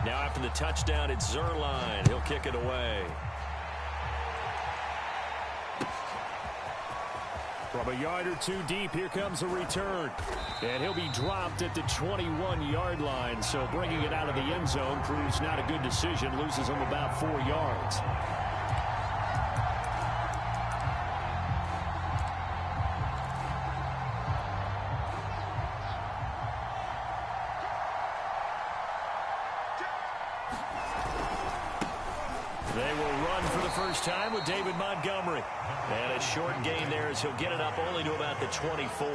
Now after the touchdown, it's Zerline. He'll kick it away. From a yard or two deep, here comes a return. And he'll be dropped at the 21-yard line. So bringing it out of the end zone proves not a good decision. Loses him about 4 yards. They will run for the first time with David Montgomery. And a short gain there as he'll get it up only to about the 24.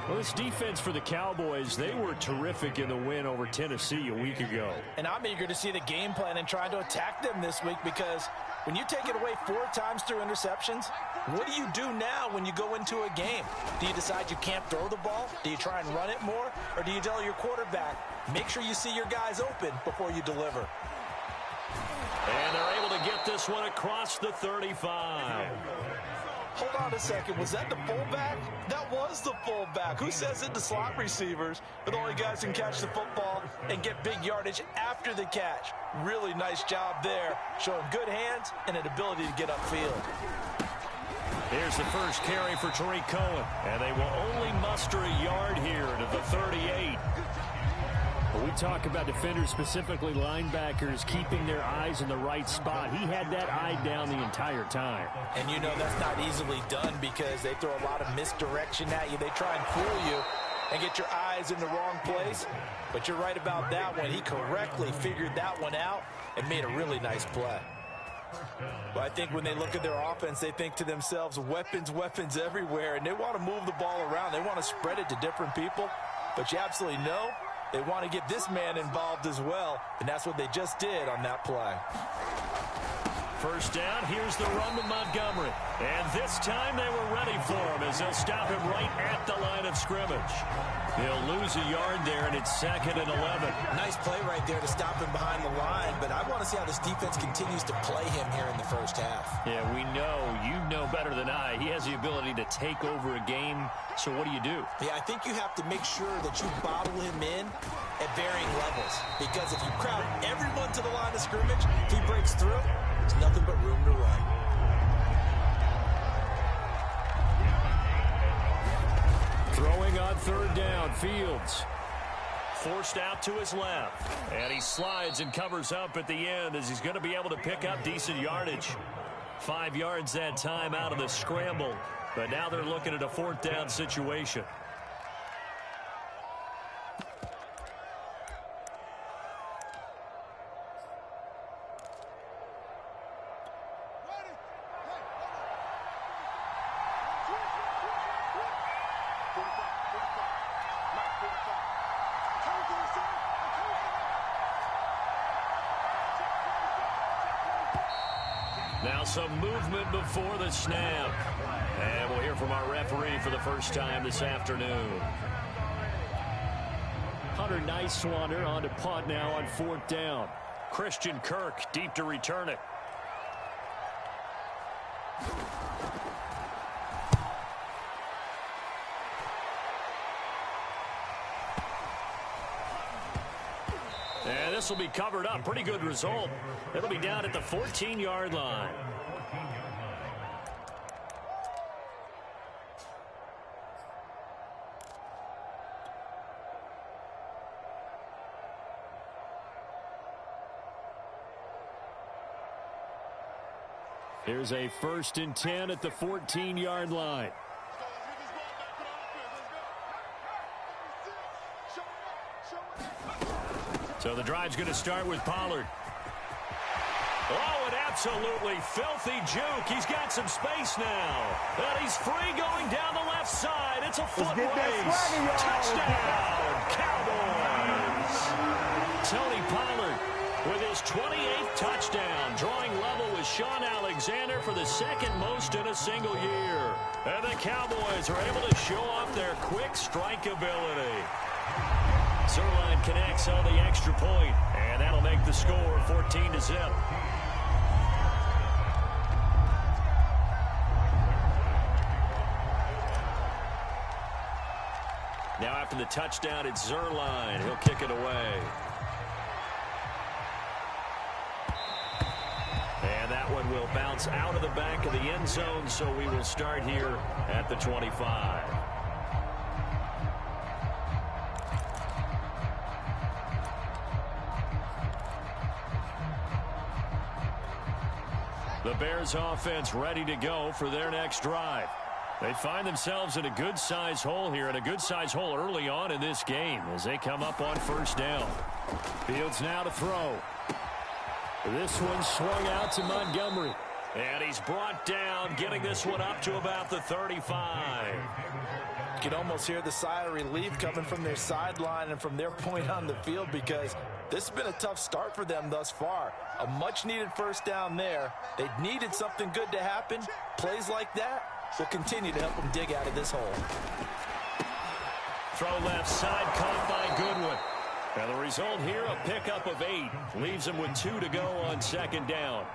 Well, this defense for the Cowboys, they were terrific in the win over Tennessee a week ago. And I'm eager to see the game plan and trying to attack them this week, because when you take it away 4 times through interceptions, what do you do now when you go into a game? Do you decide you can't throw the ball? Do you try and run it more? Or do you tell your quarterback, make sure you see your guys open before you deliver? And they're able to get this one across the 35. Hold on a second. Was that the fullback? That was the fullback. Who says it to slot receivers? But only guys can catch the football and get big yardage after the catch. Really nice job there, showing good hands and an ability to get upfield. Here's the first carry for Tariq Cohen. And they will only muster a yard here to the 38. When we talk about defenders, specifically linebackers, keeping their eyes in the right spot. He had that eye down the entire time. And you know that's not easily done because they throw a lot of misdirection at you. They try and fool you and get your eyes in the wrong place. But you're right about that one. He correctly figured that one out and made a really nice play. Well, I think when they look at their offense, they think to themselves, weapons, weapons everywhere. And they want to move the ball around. They want to spread it to different people. But you absolutely know they want to get this man involved as well, and that's what they just did on that play. First down, here's the run with Montgomery. And this time they were ready for him as they'll stop him right at the line of scrimmage. He'll lose a yard there, and it's 2nd and 11. Nice play right there to stop him behind the line, but I want to see how this defense continues to play him here in the first half. Yeah, we know. You know better than I. He has the ability to take over a game, so what do you do? Yeah, I think you have to make sure that you bottle him in at varying levels, because if you crowd everyone to the line of scrimmage, if he breaks through, there's nothing but room to run. Throwing on 3rd down, Fields. Forced out to his left. And he slides and covers up at the end as he's going to be able to pick up decent yardage. 5 yards that time out of the scramble. But now they're looking at a 4th down situation. Now some movement before the snap. And we'll hear from our referee for the first time this afternoon. Hunter Nicewander on to punt now on 4th down. Christian Kirk deep to return it. And this will be covered up. Pretty good result. It'll be down at the 14-yard line. Here's a 1st and 10 at the 14-yard line. So the drive's going to start with Pollard. Oh, an absolutely filthy juke. He's got some space now. And he's free going down the left side. It's a foot race. Touchdown, Cowboys. Tony Pollard with his 28th touchdown, drawing level with Sean Alexander for the 2nd most in a single year. And the Cowboys are able to show off their quick strike ability. Zerline connects on the extra point, and that'll make the score 14-0. Now after from the touchdown at Zerline. He'll kick it away. And that one will bounce out of the back of the end zone, so we will start here at the 25. The Bears offense ready to go for their next drive. They find themselves in a good-sized hole here, and a good-sized hole early on in this game as they come up on first down. Fields now to throw. This one swung out to Montgomery. And he's brought down, getting this one up to about the 35. You can almost hear the sigh of relief coming from their sideline and from their point on the field, because this has been a tough start for them thus far. A much-needed first down there. They needed something good to happen. Plays like that will continue to help them dig out of this hole. Throw left side, caught by Goodwin. And the result here, a pickup of 8. Leaves them with 2 to go on second down.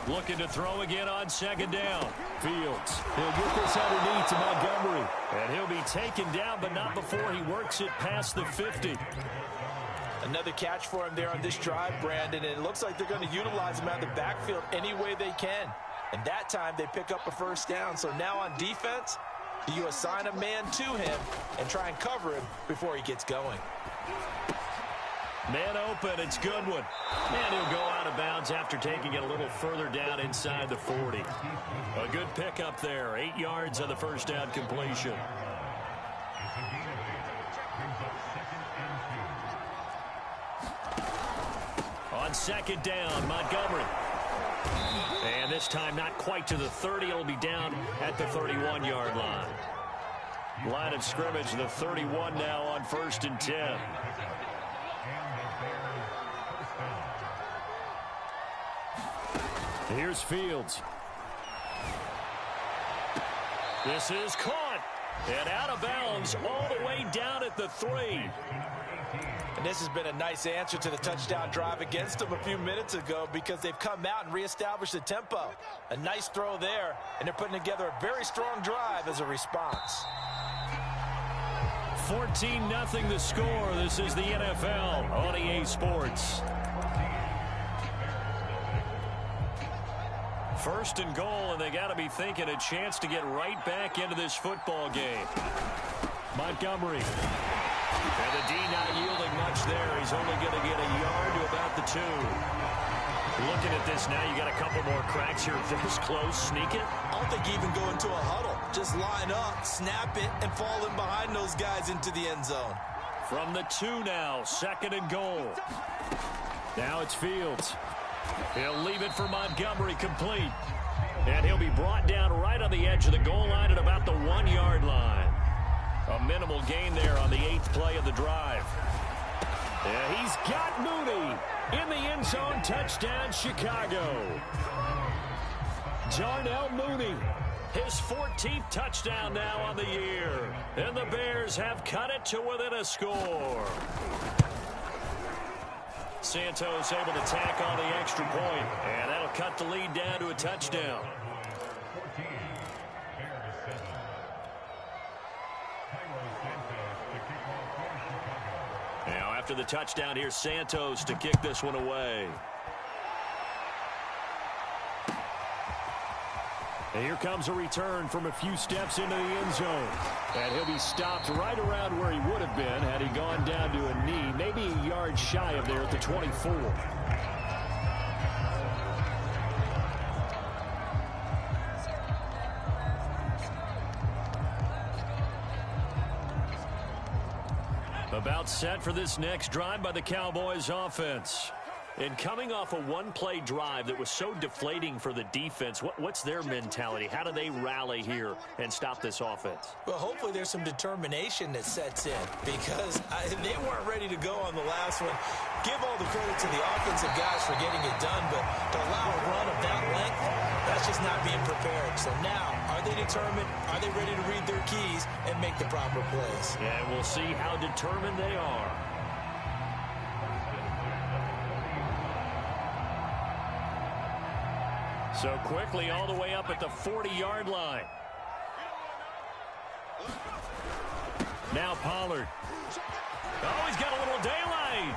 Looking to throw again on second down. Fields. He'll get this underneath to Montgomery. And he'll be taken down, but not before he works it past the 50. Another catch for him there on this drive, Brandon, and it looks like they're going to utilize him out of the backfield any way they can. And that time they pick up a first down. So now on defense, do you assign a man to him and try and cover him before he gets going? Man open, it's Goodwin. And he'll go out of bounds after taking it a little further down inside the 40. A good pickup there, 8 yards on the first down completion. On second down, Montgomery. And this time not quite to the 30. It'll be down at the 31-yard line. Line of scrimmage, the 31 now on 1st and 10. Here's Fields. This is caught. And out of bounds all the way down at the 3. And this has been a nice answer to the touchdown drive against them a few minutes ago, because they've come out and reestablished the tempo. A nice throw there, and they're putting together a very strong drive as a response. 14-0 the score. This is the NFL on EA Sports. First and goal, and they got to be thinking a chance to get right back into this football game. Montgomery. And the D not yielding much there. He's only going to get a yard to about the 2. Looking at this now, you got a couple more cracks here. This close, sneak it. I don't think you even go into a huddle. Just line up, snap it, and fall in behind those guys into the end zone. From the 2 now, second and goal. Now it's Fields. He'll leave it for Montgomery, complete. And he'll be brought down right on the edge of the goal line at about the 1-yard line. A minimal gain there on the 8th play of the drive. And he's got Mooney in the end zone. Touchdown, Chicago. Darnell Mooney, his 14th touchdown now on the year. And the Bears have cut it to within a score. Santos able to tack on the extra point, and that'll cut the lead down to a touchdown. Now after the touchdown, here's Santos to kick this one away. And here comes a return from a few steps into the end zone. And he'll be stopped right around where he would have been had he gone down to a knee, maybe a yard shy of there at the 24. About set for this next drive by the Cowboys offense. And coming off a one-play drive that was so deflating for the defense, what's their mentality? How do they rally here and stop this offense? Well, hopefully there's some determination that sets in, because they weren't ready to go on the last one. Give all the credit to the offensive guys for getting it done, but to allow a run of that length, That's just not being prepared. So now, are they determined? Are they ready to read their keys and make the proper plays? And we'll see how determined they are. So quickly all the way up at the 40-yard line. Now Pollard. Oh, he's got a little daylight.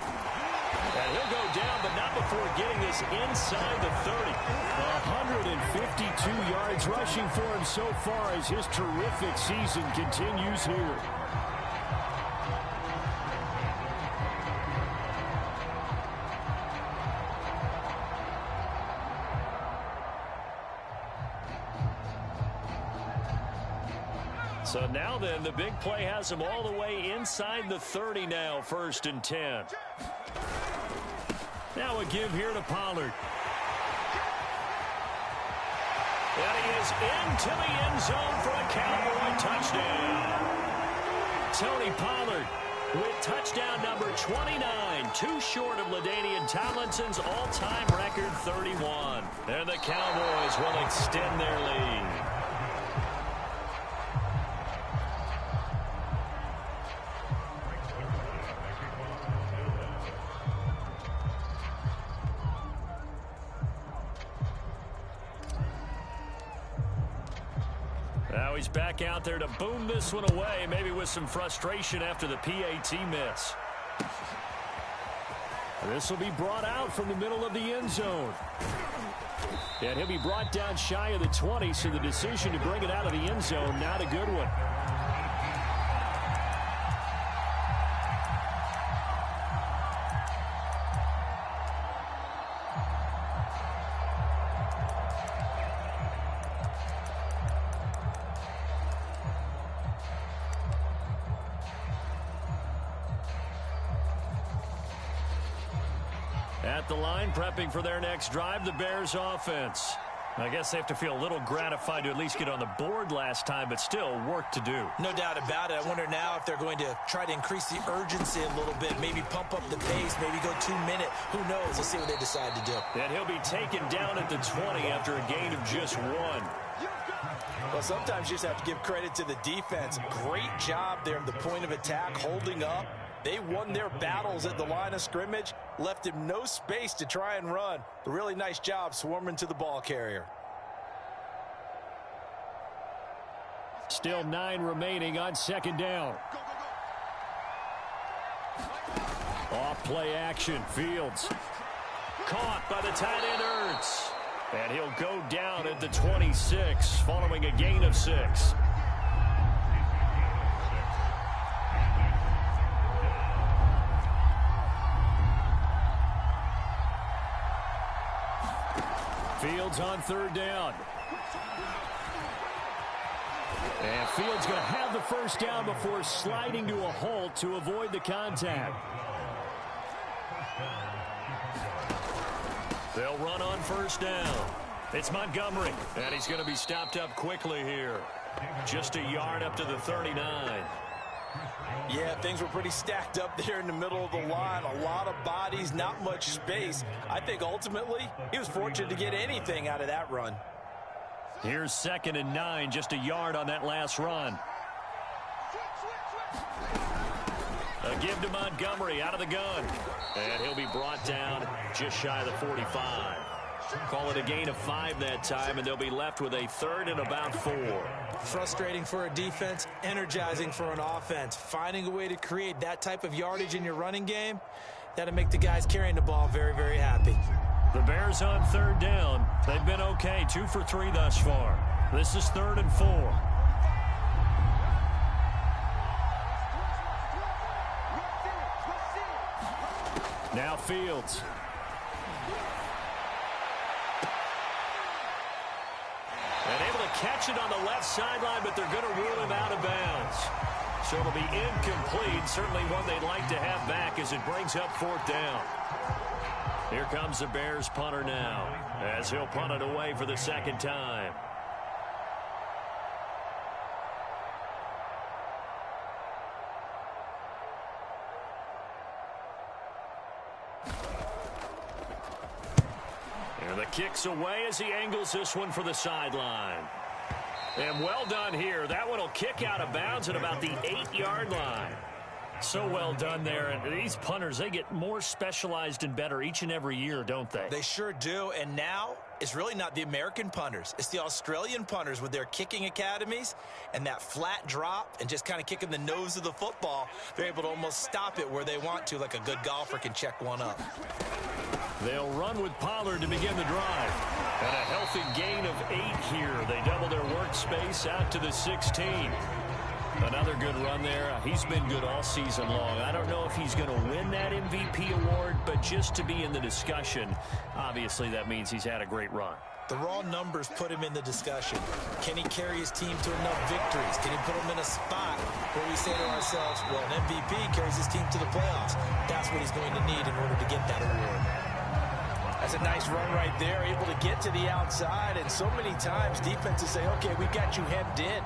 And he'll go down, but not before getting this inside the 30. 152 yards rushing for him so far as his terrific season continues here. So now then, the big play has him all the way inside the 30 now, 1st and 10. Now a give here to Pollard. And he is into the end zone for a Cowboy touchdown. Tony Pollard with touchdown number 29, too short of LaDainian Tomlinson's all-time record 31. And the Cowboys will extend their lead. Now he's back out there to boom this one away, maybe with some frustration after the PAT miss. This will be brought out from the middle of the end zone. And he'll be brought down shy of the 20, so the decision to bring it out of the end zone, not a good one. At the line, prepping for their next drive, the Bears offense. I guess they have to feel a little gratified to at least get on the board last time, but still work to do. No doubt about it. I wonder now if they're going to try to increase the urgency a little bit, maybe pump up the pace, maybe go 2-minute. Who knows? Let's see what they decide to do. And he'll be taken down at the 20 after a gain of just 1. Well, sometimes you just have to give credit to the defense. Great job there at the point of attack, holding up. They won their battles at the line of scrimmage, left him no space to try and run. A really nice job swarming to the ball carrier. Still 9 remaining on 2nd down. Off play action, Fields. Caught by the tight end Ertz. And he'll go down at the 26 following a gain of 6. Fields on 3rd down. And Fields going to have the 1st down before sliding to a halt to avoid the contact. They'll run on 1st down. It's Montgomery, and he's going to be stopped up quickly here. Just a yard up to the 39. Yeah, things were pretty stacked up there in the middle of the line. A lot of bodies, not much space. I think ultimately he was fortunate to get anything out of that run. Here's 2nd and 9, just a yard on that last run. A give to Montgomery out of the gun. And he'll be brought down just shy of the 45. Call it a gain of 5 that time, and they'll be left with a 3rd and about 4. Frustrating for a defense, energizing for an offense. Finding a way to create that type of yardage in your running game, that'll make the guys carrying the ball very, very happy. The Bears on 3rd down. They've been okay, 2 for 3 thus far. This is 3rd and 4. Now Fields. And able to catch it on the left sideline, but they're going to rule him out of bounds. So it'll be incomplete. Certainly one they'd like to have back as it brings up 4th down. Here comes the Bears punter now, as he'll punt it away for the 2nd time. And the kick's away as he angles this one for the sideline. And well done here. That one will kick out of bounds at about the 8-yard line. So well done there. And these punters, they get more specialized and better each and every year, don't they? They sure do. And now it's really not the American punters. It's the Australian punters with their kicking academies and that flat drop and just kind of kicking the nose of the football. They're able to almost stop it where they want to, like a good golfer can check one up. They'll run with Pollard to begin the drive. And a healthy gain of 8 here. They double their workspace out to the 16. Another good run there. He's been good all season long. I don't know if he's going to win that MVP award, but just to be in the discussion, obviously that means he's had a great run. The raw numbers put him in the discussion. Can he carry his team to enough victories? Can he put them in a spot where we say to ourselves, well, an MVP carries his team to the playoffs. That's what he's going to need in order to get that award. That's a nice run right there, able to get to the outside. And so many times defenses say, okay, we've got you hemmed in.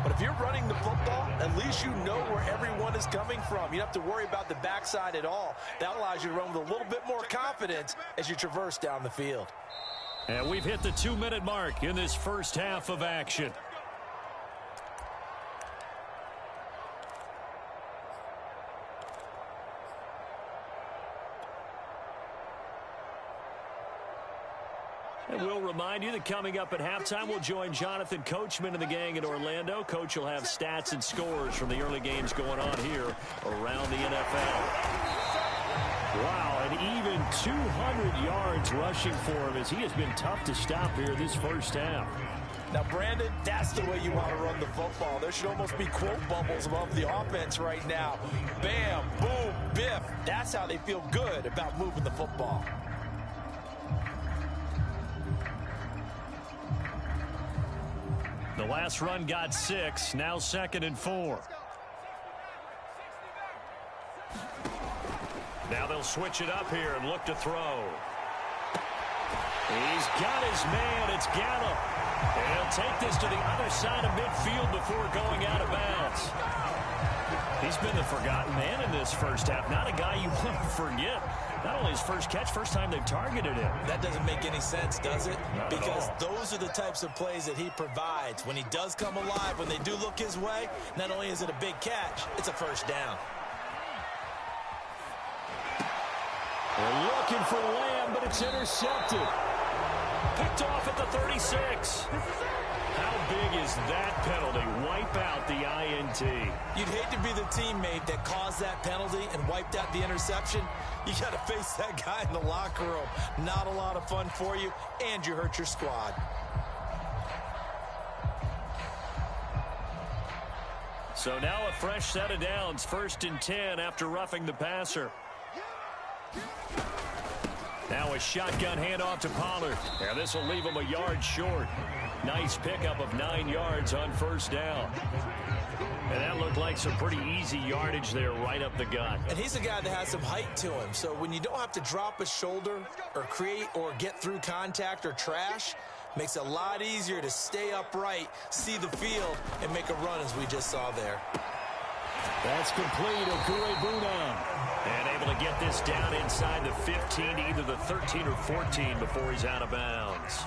But if you're running the football, at least you know where everyone is coming from. You don't have to worry about the backside at all. That allows you to run with a little bit more confidence as you traverse down the field. And we've hit the 2-minute mark in this first half of action. And we'll remind you that coming up at halftime, we'll join Jonathan Coachman and the gang in Orlando. Coach will have stats and scores from the early games going on here around the NFL. Wow, and even 200 yards rushing for him as he has been tough to stop here this first half. Now, Brandon, that's the way you want to run the football. There should almost be quote bubbles above the offense right now. Bam, boom, biff. That's how they feel good about moving the football. The last run got 6, now 2nd and 4. Now they'll switch it up here and look to throw. He's got his man. It's Gallup. And he'll take this to the other side of midfield before going out of bounds. He's been the forgotten man in this first half. Not a guy you want to forget. Not only his first catch, first time they've targeted him. That doesn't make any sense, does it? Not because those are the types of plays that he provides. When he does come alive, when they do look his way, not only is it a big catch, it's a first down. They're looking for Lamb, but it's intercepted. Picked off at the 36. How big is that penalty? Wipe out the INT. You'd hate to be the teammate that caused that penalty and wiped out the interception. You got to face that guy in the locker room. Not a lot of fun for you, and you hurt your squad. So now a fresh set of downs, 1st and 10 after roughing the passer. Now a shotgun handoff to Pollard. And this will leave him a yard short. Nice pickup of 9 yards on first down. And that looked like some pretty easy yardage there right up the gut. And he's a guy that has some height to him. So when you don't have to drop a shoulder or create or get through contact or trash, makes it a lot easier to stay upright, see the field, and make a run as we just saw there. That's complete. Okure-Buna. And able to get this down inside the 15 to either the 13 or 14 before he's out of bounds.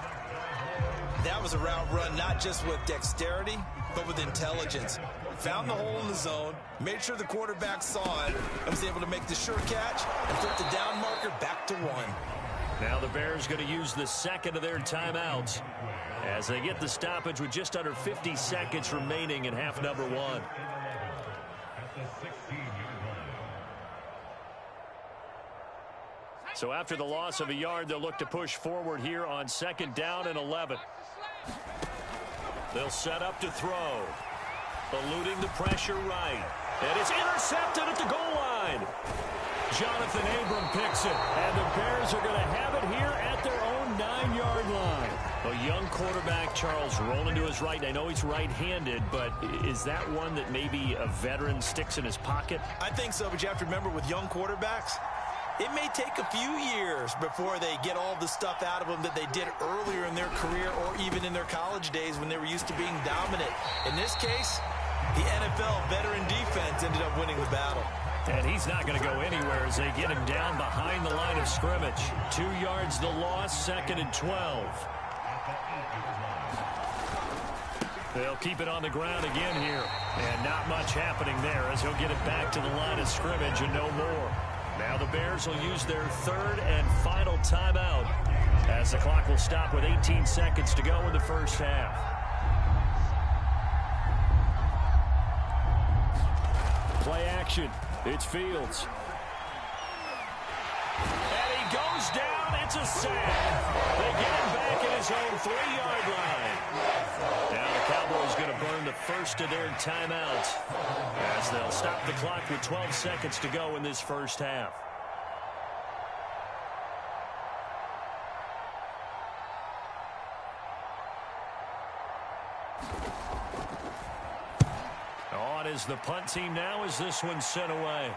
That was a route run not just with dexterity, but with intelligence. Found the hole in the zone, made sure the quarterback saw it, and was able to make the sure catch and flip the down marker back to 1. Now the Bears going to use the second of their timeouts as they get the stoppage with just under 50 seconds remaining in half number 1. So after the loss of a yard, they'll look to push forward here on 2nd down and 11. They'll set up to throw. Eluding the pressure right. And it's intercepted at the goal line. Jonathan Abram picks it. And the Bears are going to have it here at their own 9-yard line. A young quarterback, Charles, rolling to his right. I know he's right-handed, but is that one that maybe a veteran sticks in his pocket? I think so, but you have to remember with young quarterbacks, it may take a few years before they get all the stuff out of them that they did earlier in their career or even in their college days when they were used to being dominant. In this case, the NFL veteran defense ended up winning the battle. And he's not going to go anywhere as they get him down behind the line of scrimmage. 2 yards the loss, 2nd and 12. They'll keep it on the ground again here. And not much happening there as he'll get it back to the line of scrimmage and no more. Now the Bears will use their 3rd and final timeout as the clock will stop with 18 seconds to go in the first half. Play action. It's Fields. And he goes down. It's a sack. They get him back at his own 3-yard line. Now the Cowboys going to burn the first of their timeouts as they'll stop the clock with 12 seconds to go in this first half. On is the punt team now as this one's sent away.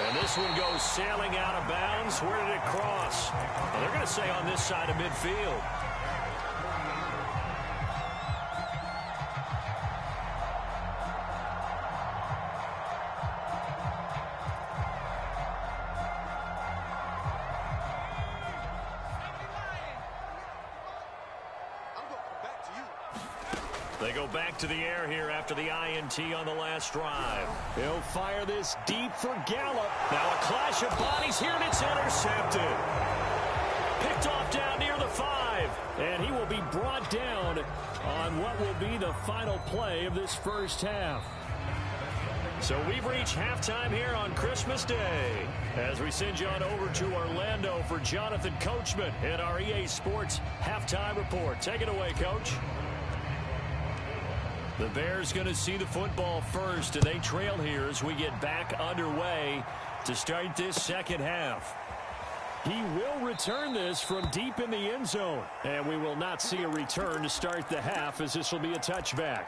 And this one goes sailing out of bounds. Where did it cross? Well, they're going to say on this side of midfield. They go back to the air here after the INT on the last drive. He'll fire this deep for Gallup. Now a clash of bodies here, and it's intercepted. Picked off down near the 5. And he will be brought down on what will be the final play of this first half. So we've reached halftime here on Christmas Day as we send you on over to Orlando for Jonathan Coachman in our EA Sports Halftime Report. Take it away, Coach. The Bears going to see the football first, and they trail here as we get back underway to start this second half. He will return this from deep in the end zone, and we will not see a return to start the half as this will be a touchback.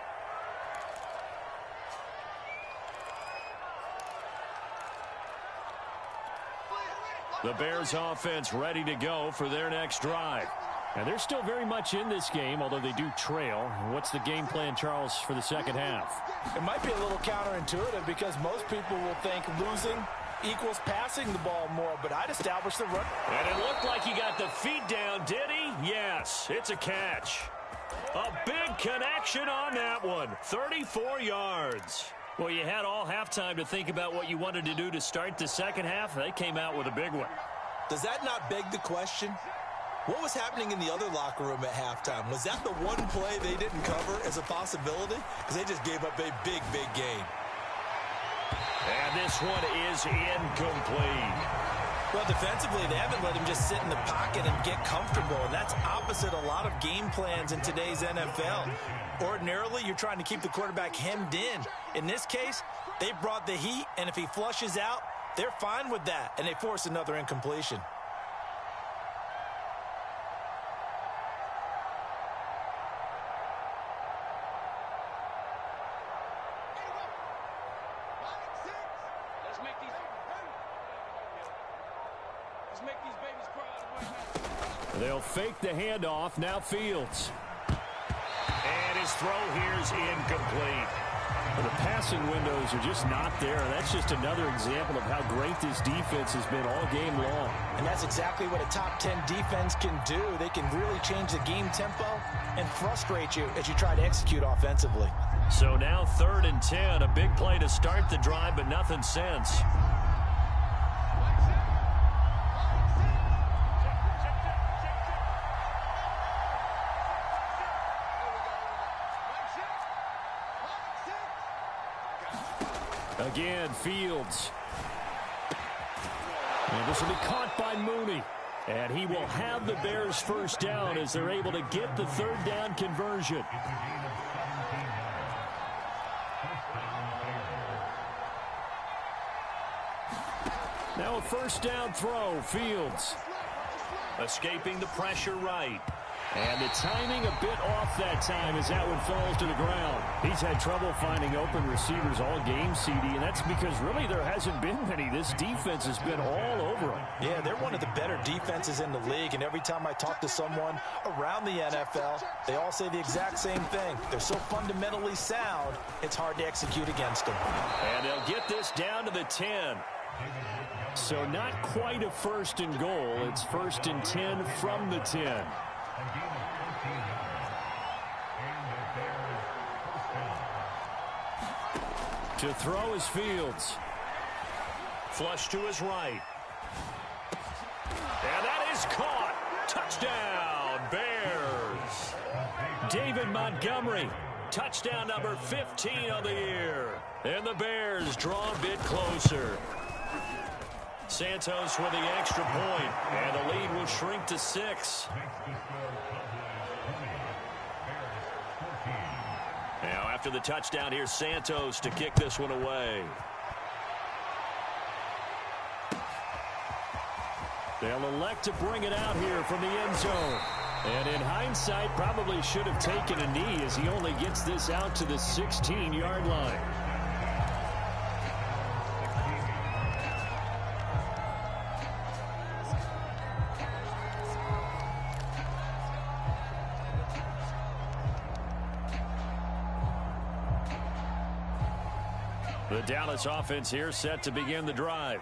The Bears offense ready to go for their next drive. And they're still very much in this game, although they do trail. What's the game plan, Charles, for the second half? It might be a little counterintuitive because most people will think losing equals passing the ball more, but I'd establish the run. And it looked like he got the feet down, did he? Yes, it's a catch. A big connection on that one. 34 yards. Well, you had all halftime to think about what you wanted to do to start the second half. They came out with a big one. Does that not beg the question? What was happening in the other locker room at halftime? Was that the one play they didn't cover as a possibility? Because they just gave up a big, big gain. And this one is incomplete. Well, defensively, they haven't let him just sit in the pocket and get comfortable, and that's opposite a lot of game plans in today's NFL. Ordinarily, you're trying to keep the quarterback hemmed in. In this case, they brought the heat, and if he flushes out, they're fine with that, and they force another incompletion. They'll fake the handoff. Now Fields. And his throw here is incomplete. The passing windows are just not there. That's just another example of how great this defense has been all game long. And that's exactly what a top 10 defense can do. They can really change the game tempo and frustrate you as you try to execute offensively. So now 3rd and 10. A big play to start the drive, but nothing since. Again, Fields. And this will be caught by Mooney. And he will have the Bears first down as they're able to get the 3rd down conversion. Now a first down throw, Fields. Escaping the pressure right. And the timing a bit off that time as that one falls to the ground. He's had trouble finding open receivers all game, CD, and that's because really there hasn't been many. This defense has been all over him. Yeah, they're one of the better defenses in the league, and every time I talk to someone around the NFL, they all say the exact same thing. They're so fundamentally sound, it's hard to execute against them. And they'll get this down to the 10. So not quite a 1st and goal. It's 1st and 10 from the 10. To throw is Fields. Flush to his right. And that is caught. Touchdown, Bears. David Montgomery. Touchdown number 15 on the year. And the Bears draw a bit closer. Santos with the extra point, and the lead will shrink to 6. Now after the touchdown, here's Santos to kick this one away. They'll elect to bring it out here from the end zone. And in hindsight, probably should have taken a knee as he only gets this out to the 16-yard line. The Dallas offense here set to begin the drive.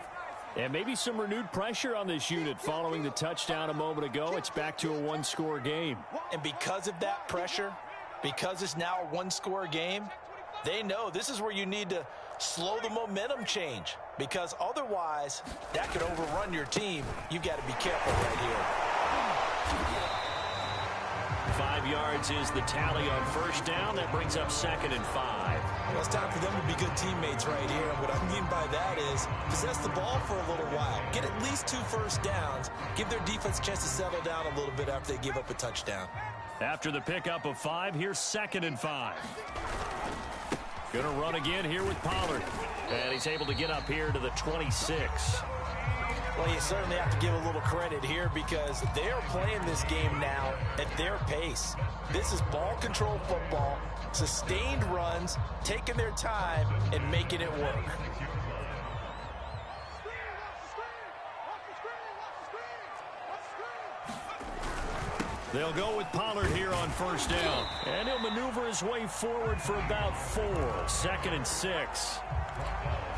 And maybe some renewed pressure on this unit following the touchdown a moment ago. It's back to a one-score game. And because of that pressure, because it's now a one-score game, they know this is where you need to slow the momentum change, because otherwise that could overrun your team. You've got to be careful right here. 5 yards is the tally on 1st down. That brings up 2nd and 5. Well, it's time for them to be good teammates right here. And what I mean by that is possess the ball for a little while. Get at least 2 first downs. Give their defense a chance to settle down a little bit after they give up a touchdown. After the pickup of 5, here's 2nd and 5. Gonna run again here with Pollard. And he's able to get up here to the 26. Well, you certainly have to give a little credit here because they are playing this game now at their pace. This is ball control football, sustained runs, taking their time, and making it work. They'll go with Pollard here on 1st down. And he'll maneuver his way forward for about 4. 2nd and 6.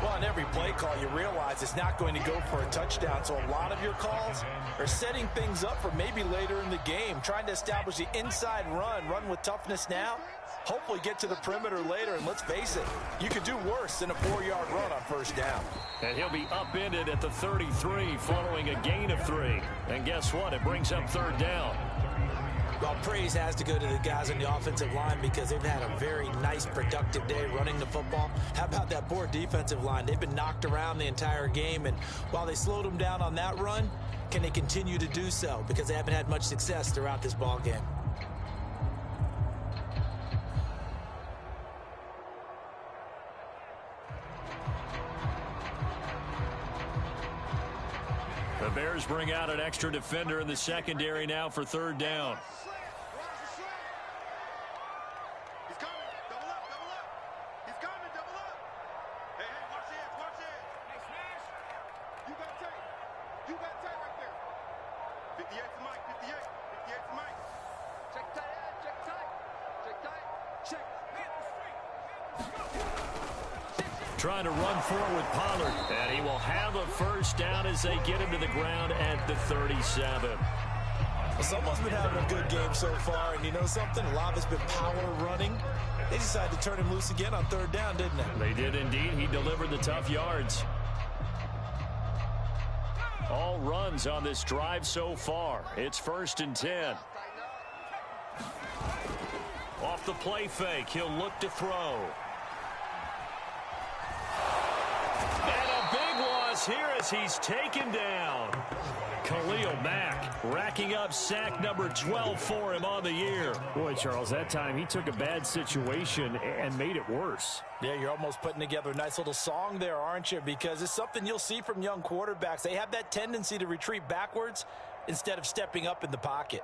Well, on every play call, you realize it's not going to go for a touchdown. So a lot of your calls are setting things up for maybe later in the game, trying to establish the inside run with toughness now, hopefully get to the perimeter later. And let's face it, you could do worse than a 4-yard run on 1st down. And he'll be upended at the 33 following a gain of 3. And guess what? It brings up 3rd down. Well, praise has to go to the guys on the offensive line because they've had a very nice, productive day running the football. How about that poor defensive line? They've been knocked around the entire game, and while they slowed them down on that run, can they continue to do so? Because they haven't had much success throughout this ball game. The Bears bring out an extra defender in the secondary now for 3rd down. Trying to run forward with Pollard. And he will have a 1st down as they get him to the ground at the 37. Well, someone's been having a good game so far, and you know something? A lot of it's been power running. They decided to turn him loose again on 3rd down, didn't they? They did indeed. He delivered the tough yards. All runs on this drive so far. It's 1st and 10. Off the play fake, he'll look to throw. Here as he's taken down. Khalil Mack racking up sack number 12 for him on the year. Boy, Charles, that time he took a bad situation and made it worse. Yeah, you're almost putting together a nice little song there, aren't you? Because it's something you'll see from young quarterbacks. They have that tendency to retreat backwards instead of stepping up in the pocket.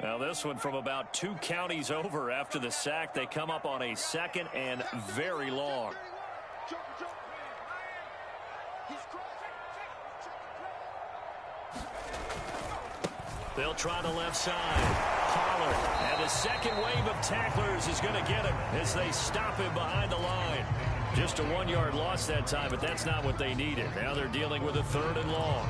Now this one from about 2 counties over after the sack. They come up on a 2nd and very long. They'll try the left side. Pollard, and the second wave of tacklers is going to get him as they stop him behind the line. Just a 1-yard loss that time, but that's not what they needed. Now they're dealing with a 3rd and long.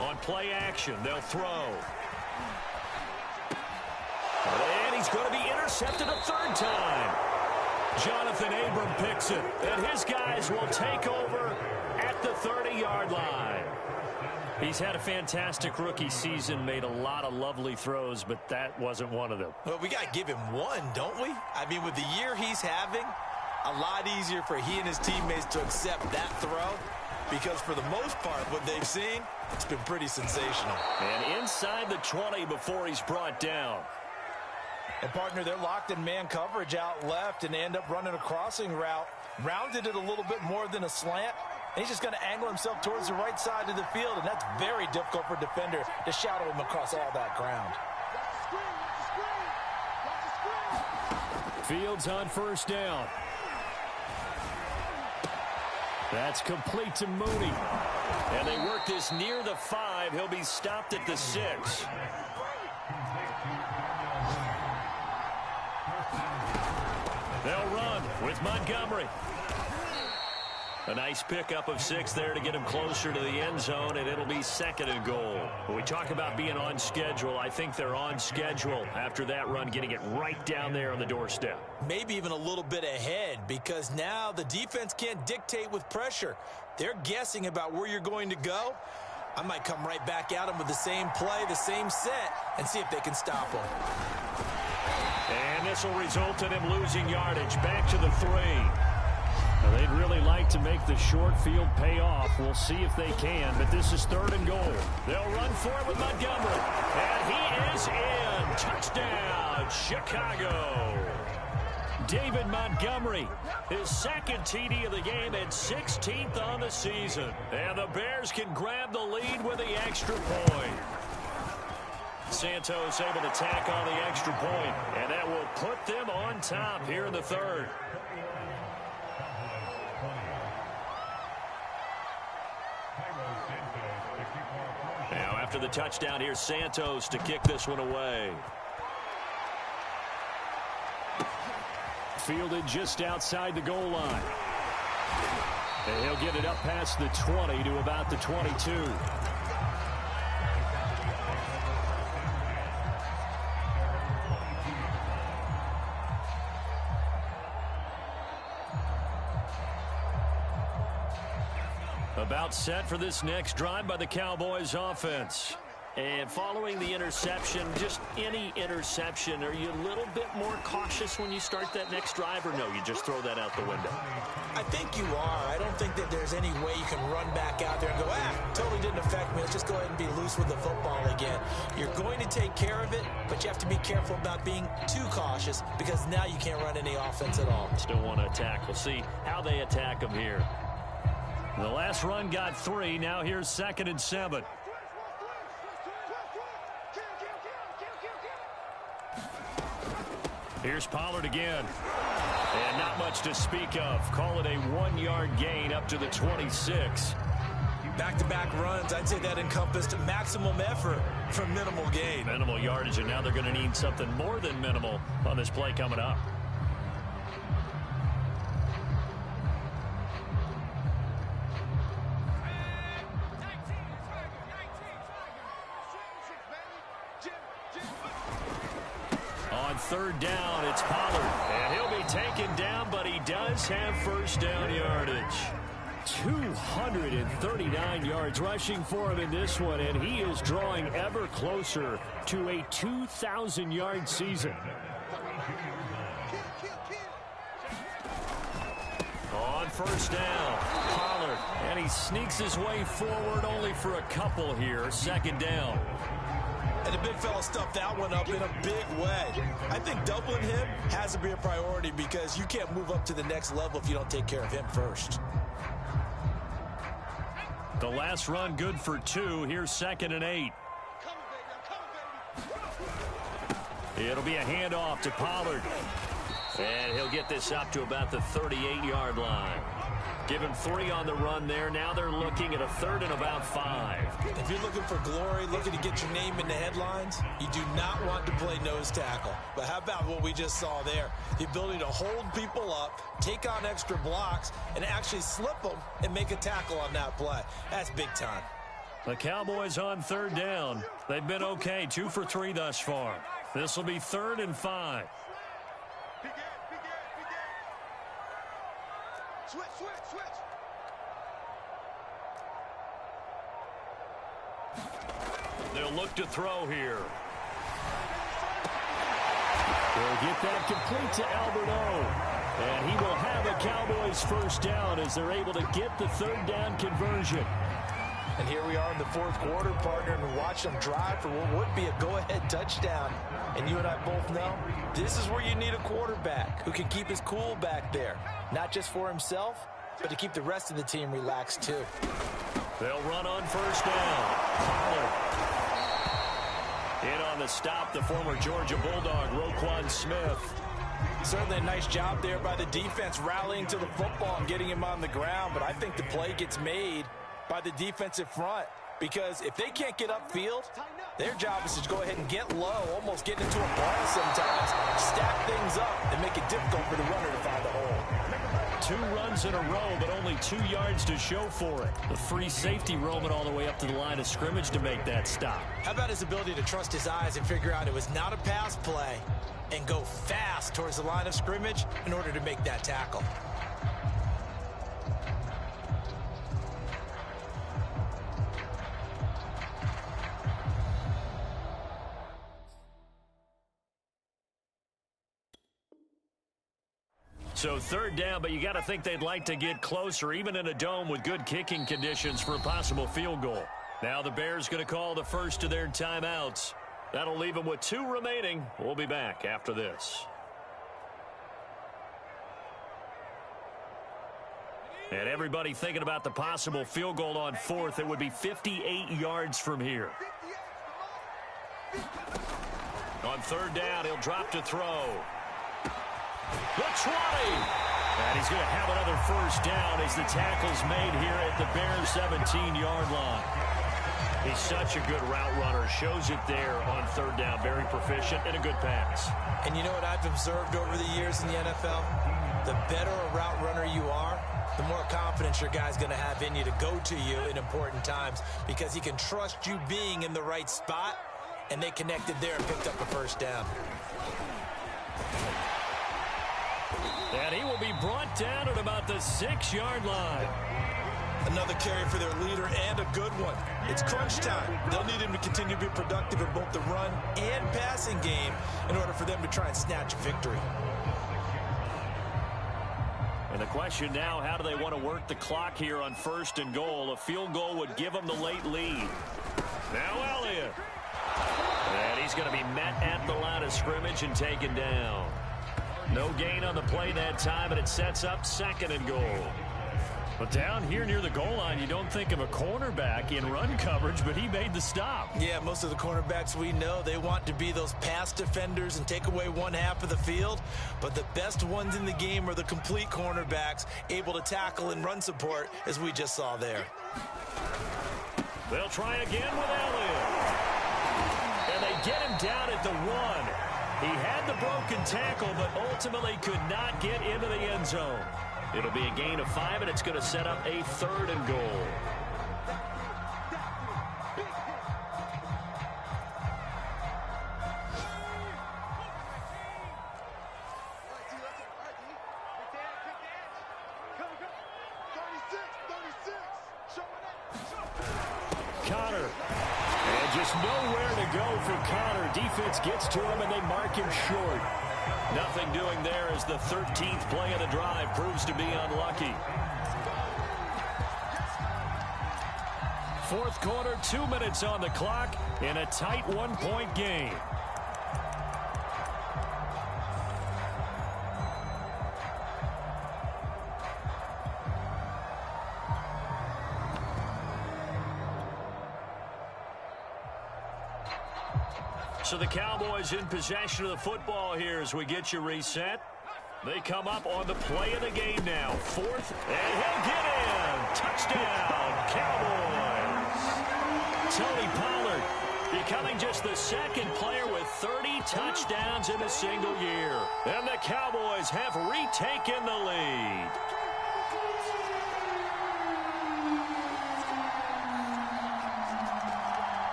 On play action, they'll throw. And he's going to be intercepted a 3rd time. Jonathan Abram picks it, and his guys will take over at the 30-yard line. He's had a fantastic rookie season, made a lot of lovely throws, but that wasn't one of them. Well, we got to give him one, don't we? I mean, with the year he's having, a lot easier for he and his teammates to accept that throw. Because for the most part, what they've seen, it's been pretty sensational. And inside the 20 before he's brought down. And, partner, they're locked in man coverage out left, and they end up running a crossing route. Rounded it a little bit more than a slant. And he's just going to angle himself towards the right side of the field, and that's very difficult for a defender to shadow him across all that ground. Fields on 1st down. That's complete to Mooney. And they work this near the 5. He'll be stopped at the 6. They'll run with Montgomery. A nice pickup of 6 there to get him closer to the end zone, and it'll be 2nd and goal. When we talk about being on schedule, I think they're on schedule after that run, getting it right down there on the doorstep. Maybe even a little bit ahead, because now the defense can't dictate with pressure. They're guessing about where you're going to go. I might come right back at them with the same play, the same set, and see if they can stop them. And this will result in him losing yardage. Back to the 3. Now, they'd really like to make the short field pay off. We'll see if they can, but this is 3rd and goal. They'll run for it with Montgomery. And he is in. Touchdown, Chicago. David Montgomery, his 2nd TD of the game and 16th on the season. And the Bears can grab the lead with the extra point. Santos able to tack on the extra point, and that will put them on top here in the 3rd. Now after the touchdown, here's Santos to kick this one away. Fielded just outside the goal line. And he'll get it up past the 20 to about the 22. About set for this next drive by the Cowboys offense. And following the interception, just any interception, are you a little bit more cautious when you start that next drive, or no, you just throw that out the window? I think you are. I don't think that there's any way you can run back out there and go, totally didn't affect me. Let's just go ahead and be loose with the football again. You're going to take care of it, but you have to be careful about being too cautious, because now you can't run any offense at all. Still want to attack. We'll see how they attack them here. The last run got 3. Now here's 2nd and 7. Here's Pollard again. And not much to speak of. Call it a 1-yard gain up to the 26. Back-to-back runs, I'd say that encompassed maximum effort for minimal gain. Minimal yardage, and now they're going to need something more than minimal on this play coming up. On 3rd down, it's Pollard. And he'll be taken down, but he does have 1st down yardage. 239 yards rushing for him in this one, and he is drawing ever closer to a 2,000-yard season. first down. Pollard, and he sneaks his way forward only for a couple here. Second down. And the big fella stuffed that one up in a big way. I think doubling him has to be a priority because you can't move up to the next level if you don't take care of him first. The last run good for 2. Here's 2nd and 8. It'll be a handoff to Pollard. And he'll get this up to about the 38-yard line. Give him 3 on the run there. Now they're looking at a 3rd and about 5. If you're looking for glory, looking to get your name in the headlines, you do not want to play nose tackle. But how about what we just saw there? The ability to hold people up, take on extra blocks, and actually slip them and make a tackle on that play. That's big time. The Cowboys on 3rd down. They've been okay, 2 for 3 thus far. This will be 3rd and 5. Switch. They'll look to throw here. They'll get that complete to Albert O. And he will have a Cowboys first down as they're able to get the 3rd down conversion. And here we are in the 4th quarter, partner, and watch them drive for what would be a go-ahead touchdown. And you and I both know this is where you need a quarterback who can keep his cool back there. Not just for himself, but to keep the rest of the team relaxed too. They'll run on first down. Pollard. In on the stop, the former Georgia Bulldog, Roquan Smith. Certainly a nice job there by the defense rallying to the football and getting him on the ground. But I think the play gets made by the defensive front, because if they can't get upfield, their job is to go ahead and get low, almost get into a ball sometimes, stack things up, and make it difficult for the runner to find a hole. 2 runs in a row, but only 2 yards to show for it. The free safety roaming all the way up to the line of scrimmage to make that stop. How about his ability to trust his eyes and figure out it was not a pass play and go fast towards the line of scrimmage in order to make that tackle? So 3rd down, but you got to think they'd like to get closer, even in a dome with good kicking conditions for a possible field goal. Now the Bears going to call the first of their timeouts. That'll leave them with 2 remaining. We'll be back after this. And everybody thinking about the possible field goal on 4th. It would be 58 yards from here. On 3rd down, he'll drop to throw. The 20. And he's going to have another first down as the tackle's made here at the Bears' 17-yard line. He's such a good route runner. Shows it there on 3rd down. Very proficient and a good pass. And you know what I've observed over the years in the NFL? The better a route runner you are, the more confidence your guy's going to have in you to go to you in important times, because he can trust you being in the right spot, and they connected there and picked up a first down. And he will be brought down at about the 6-yard line. Another carry for their leader, and a good one. It's crunch time. They'll need him to continue to be productive in both the run and passing game in order for them to try and snatch a victory. And the question now, how do they want to work the clock here on 1st and goal? A field goal would give them the late lead. Now Elliott. And he's going to be met at the line of scrimmage and taken down. No gain on the play that time, and it sets up 2nd and goal. But down here near the goal line, you don't think of a cornerback in run coverage, but he made the stop. Yeah, most of the cornerbacks we know, they want to be those pass defenders and take away one half of the field. But the best ones in the game are the complete cornerbacks, able to tackle and run support, as we just saw there. They'll try again with Elliott. And they get him down at the 1. He had the broken tackle, but ultimately could not get into the end zone. It'll be a gain of 5, and it's going to set up a 3rd and goal. Connor. And just nowhere to go for Connor. Defense gets to him, and they mark him short. Nothing doing there as the 13th play of the drive proves to be unlucky. Fourth quarter, 2 minutes on the clock in a tight one-point game. So the Cowboys in possession of the football here as we get you reset. They come up on the play of the game now. Fourth, and he'll get in. Touchdown, Cowboys. Tony Pollard becoming just the second player with 30 touchdowns in a single year. And the Cowboys have retaken the lead.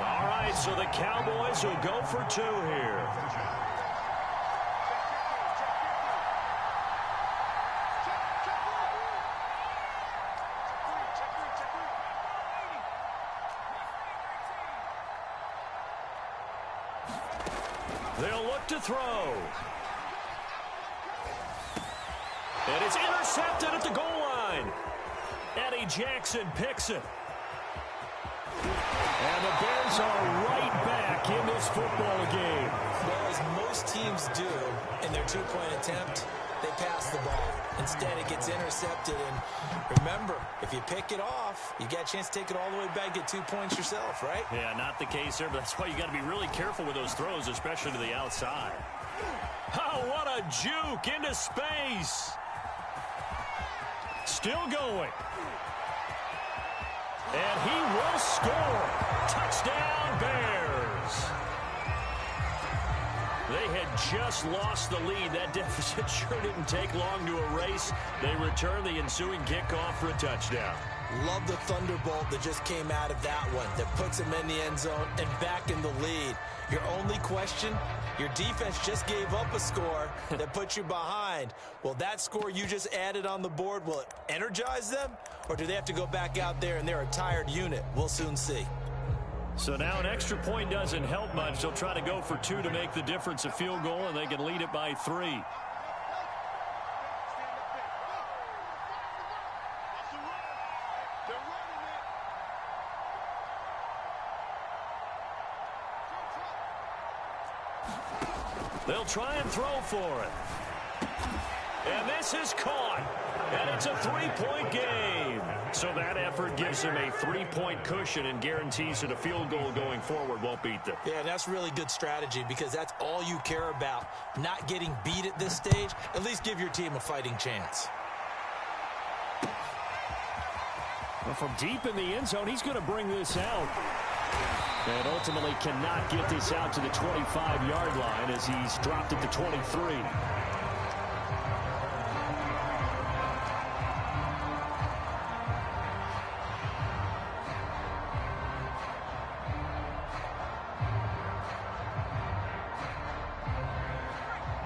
All right, so the Cowboys will go for two here. They'll look to throw. And it's intercepted at the goal line. Eddie Jackson picks it. And the Bears are right back in this football game. Well, as most teams do in their two-point attempt, they pass the ball. Instead, it gets intercepted. And remember, if you pick it off, you get a chance to take it all the way back, get 2 points yourself, right? Yeah, not the case there, but that's why you got to be really careful with those throws, especially to the outside. Oh, what a juke into space. Still going. And he will score. Touchdown, Bears. They had just lost the lead. That deficit sure didn't take long to erase. They return the ensuing kickoff for a touchdown. Love the thunderbolt that just came out of that one that puts them in the end zone and back in the lead. Your only question, your defense just gave up a score that put you behind. Well, that score you just added on the board, will it energize them? Or do they have to go back out there and they're a tired unit? We'll soon see. So now an extra point doesn't help much. They'll try to go for two to make the difference a field goal, and they can lead it by 3. They'll try and throw for it. And this is caught. And it's a 3-point game. So that effort gives them a 3-point cushion and guarantees that a field goal going forward won't beat them. Yeah, that's really good strategy because that's all you care about. Not getting beat at this stage. At least give your team a fighting chance. Well, from deep in the end zone, he's going to bring this out. And ultimately cannot get this out to the 25-yard line as he's dropped it to 23.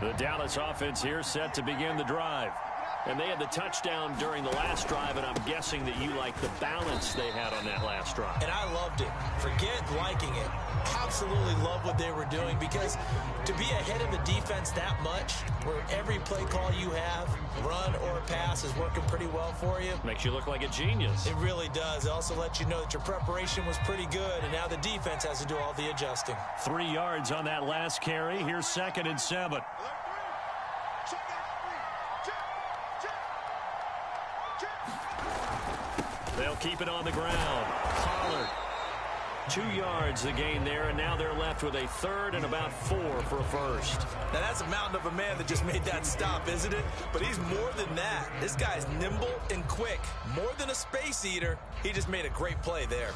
The Dallas offense here set to begin the drive. And they had the touchdown during the last drive, and I'm guessing that you like the balance they had on that last drive. And I loved it. Forget liking it. Absolutely love what they were doing because to be ahead of the defense that much, where every play call you have, run or pass, is working pretty well for you. Makes you look like a genius. It really does. It also lets you know that your preparation was pretty good, and now the defense has to do all the adjusting. 3 yards on that last carry. Here's 2nd and 7. They'll keep it on the ground. Pollard. 2 yards the gain there, and now they're left with a 3rd and about 4 for a first. Now that's a mountain of a man that just made that stop, isn't it? But he's more than that. This guy's nimble and quick. More than a space eater. He just made a great play there.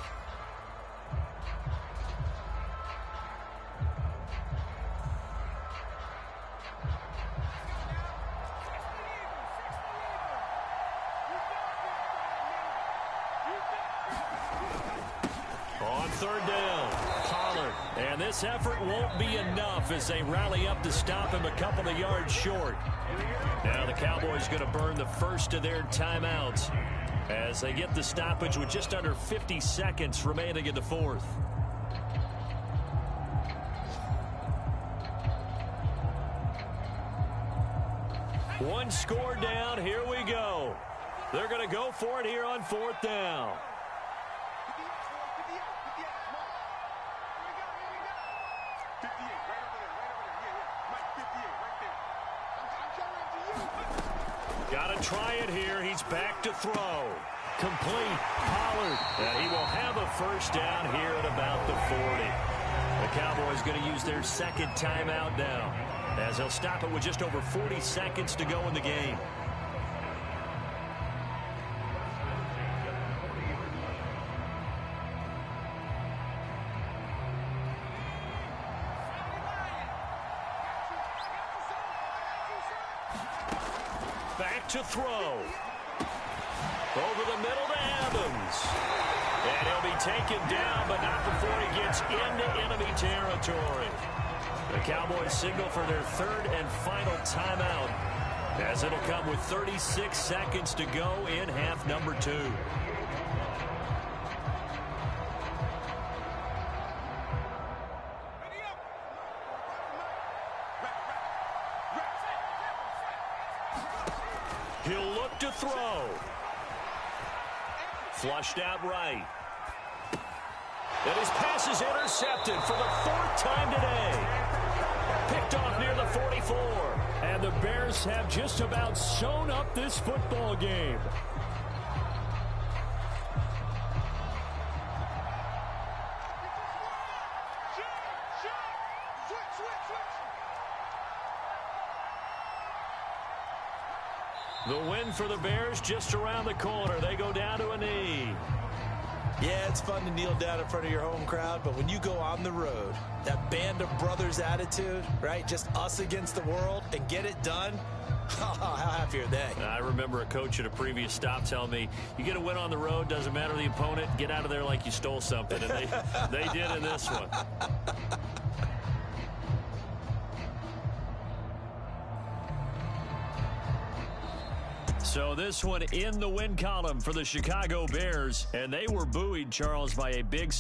On 3rd down, Pollard. And this effort won't be enough as they rally up to stop him a couple of yards short. Now the Cowboys going to burn the first of their timeouts as they get the stoppage with just under 50 seconds remaining in the 4th. One score down. Here we go. They're going to go for it here on 4th down. to try it here. He's back to throw. Complete. Pollard. And he will have a first down here at about the 40. The Cowboys going to use their second timeout now, as they'll stop it with just over 40 seconds to go in the game. Back to throw. Over the middle to Evans. And he'll be taken down, but not before he gets into enemy territory. The Cowboys signal for their third and final timeout, as it'll come with 36 seconds to go in half number 2. He'll look to throw. Flushed out right. And his pass is intercepted for the 4th time today. Picked off near the 44. And the Bears have just about sewn up this football game. The win for the Bears just around the corner. They go down to a knee. Yeah, it's fun to kneel down in front of your home crowd, but when you go on the road, that band of brothers attitude, right? Just us against the world and get it done. How happy are they? I remember a coach at a previous stop telling me, you get a win on the road, doesn't matter the opponent, get out of there like you stole something. And they did in this one. So this one in the win column for the Chicago Bears, and they were buoyed, Charles, by a big second